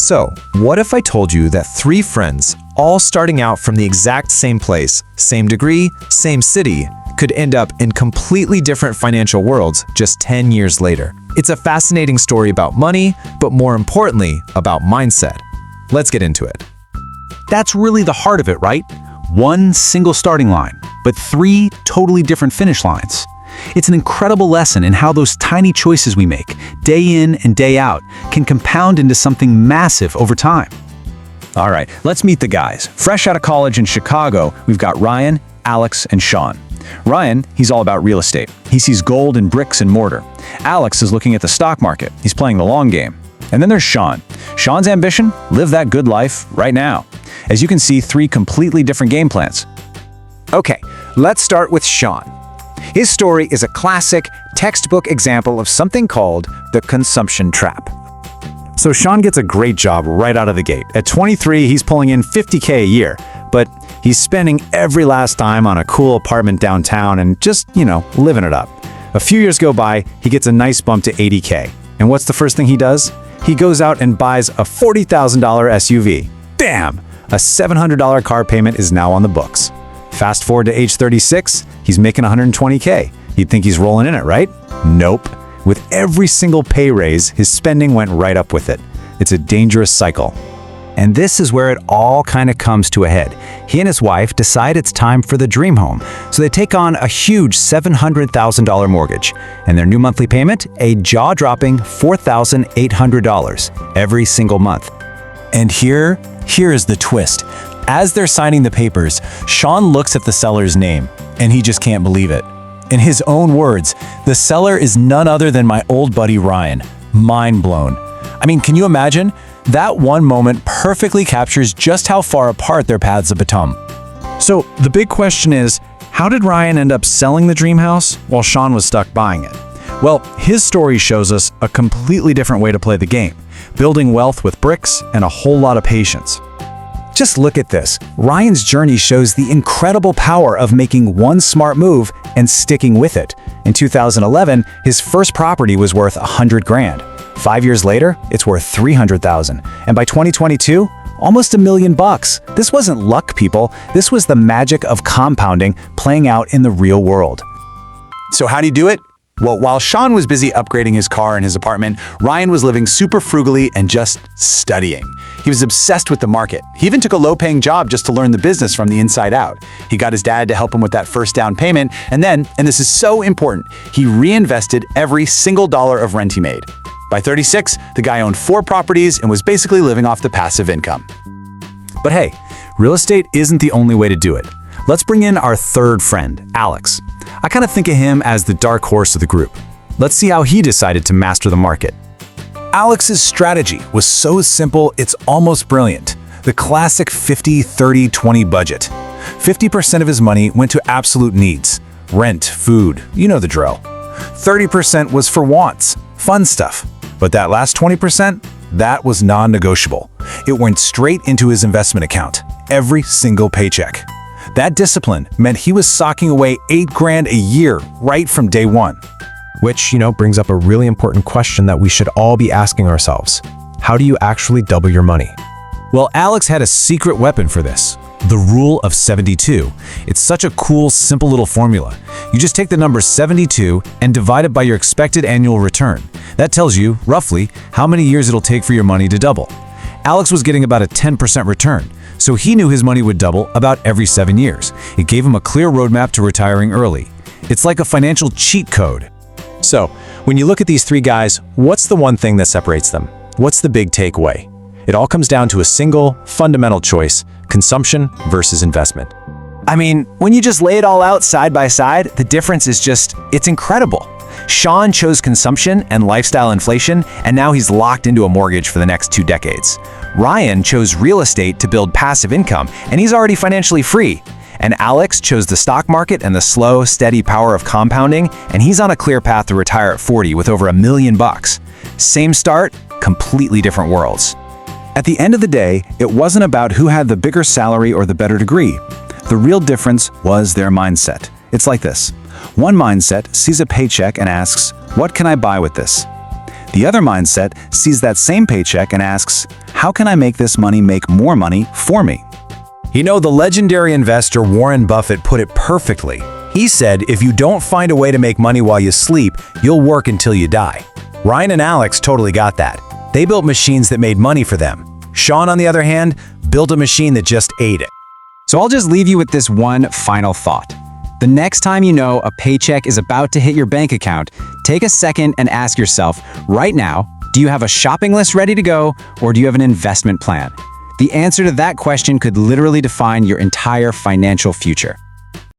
So, what if I told you that three friends, all starting out from the exact same place, same degree, same city, could end up in completely different financial worlds just 10 years later? It's a fascinating story about money, but more importantly, about mindset. Let's get into it. That's really the heart of it, right? One single starting line, but three totally different finish lines. It's an incredible lesson in how those tiny choices we make, day in and day out, can compound into something massive over time. All right, let's meet the guys. Fresh out of college in Chicago, we've got Ryan, Alex, and Shawn. Ryan, he's all about real estate. He sees gold in bricks and mortar. Alex is looking at the stock market. He's playing the long game. And then there's Shawn. Shawn's ambition? Live that good life right now. As you can see, three completely different game plans. Okay, let's start with Shawn. His story is a classic, textbook example of something called the consumption trap. So Shawn gets a great job right out of the gate. At 23, he's pulling in $50K a year, but he's spending every last dime on a cool apartment downtown and just, living it up. A few years go by, he gets a nice bump to $80K. And what's the first thing he does? He goes out and buys a $40,000 SUV. Bam! A $700 car payment is now on the books. Fast forward to age 36, he's making $120K. You'd think he's rolling in it, right? Nope. With every single pay raise, his spending went right up with it. It's a dangerous cycle. And this is where it all kind of comes to a head. He and his wife decide it's time for the dream home, so they take on a huge $700,000 mortgage. And their new monthly payment? A jaw-dropping $4,800 every single month. And here is the twist. As they're signing the papers, Shawn looks at the seller's name, and he just can't believe it. In his own words, the seller is none other than my old buddy Ryan. Mind blown. I mean, can you imagine? That one moment perfectly captures just how far apart their paths have become. So the big question is, how did Ryan end up selling the dream house while Shawn was stuck buying it? Well, his story shows us a completely different way to play the game, building wealth with bricks and a whole lot of patience. Just look at this. Ryan's journey shows the incredible power of making one smart move and sticking with it. In 2011, his first property was worth $100,000. 5 years later, it's worth $300,000. And by 2022, almost $1 million. This wasn't luck, people. This was the magic of compounding playing out in the real world. So how do you do it? Well, while Shawn was busy upgrading his car and his apartment, Ryan was living super frugally and just studying. He was obsessed with the market. He even took a low-paying job just to learn the business from the inside out. He got his dad to help him with that first down payment, and then, and this is so important, he reinvested every single dollar of rent he made. By 36, the guy owned 4 properties and was basically living off the passive income. But hey, real estate isn't the only way to do it. Let's bring in our third friend, Alex. I kind of think of him as the dark horse of the group. Let's see how he decided to master the market. Alex's strategy was so simple, it's almost brilliant. The classic 50-30-20 budget. 50% of his money went to absolute needs. Rent, food, you know the drill. 30% was for wants, fun stuff. But that last 20%, that was non-negotiable. It went straight into his investment account, every single paycheck. That discipline meant he was socking away $8,000 a year right from day one. Which, brings up a really important question that we should all be asking ourselves. How do you actually double your money? Well, Alex had a secret weapon for this. The rule of 72. It's such a cool, simple little formula. You just take the number 72 and divide it by your expected annual return. That tells you, roughly, how many years it'll take for your money to double. Alex was getting about a 10% return, so he knew his money would double about every 7 years. It gave him a clear roadmap to retiring early. It's like a financial cheat code. So, when you look at these three guys, what's the one thing that separates them? What's the big takeaway? It all comes down to a single, fundamental choice: consumption versus investment. I mean, when you just lay it all out side by side, the difference is it's incredible. Shawn chose consumption and lifestyle inflation, and now he's locked into a mortgage for the next 2 decades. Ryan chose real estate to build passive income, and he's already financially free. And Alex chose the stock market and the slow, steady power of compounding, and he's on a clear path to retire at 40 with over $1 million. Same start, completely different worlds. At the end of the day, it wasn't about who had the bigger salary or the better degree. The real difference was their mindset. It's like this. One mindset sees a paycheck and asks, what can I buy with this? The other mindset sees that same paycheck and asks, how can I make this money make more money for me? You know, the legendary investor Warren Buffett put it perfectly. He said, if you don't find a way to make money while you sleep, you'll work until you die. Ryan and Alex totally got that. They built machines that made money for them. Shawn, on the other hand, built a machine that just ate it. So I'll just leave you with this one final thought. The next time you know a paycheck is about to hit your bank account, take a second and ask yourself, right now, do you have a shopping list ready to go, or do you have an investment plan? The answer to that question could literally define your entire financial future.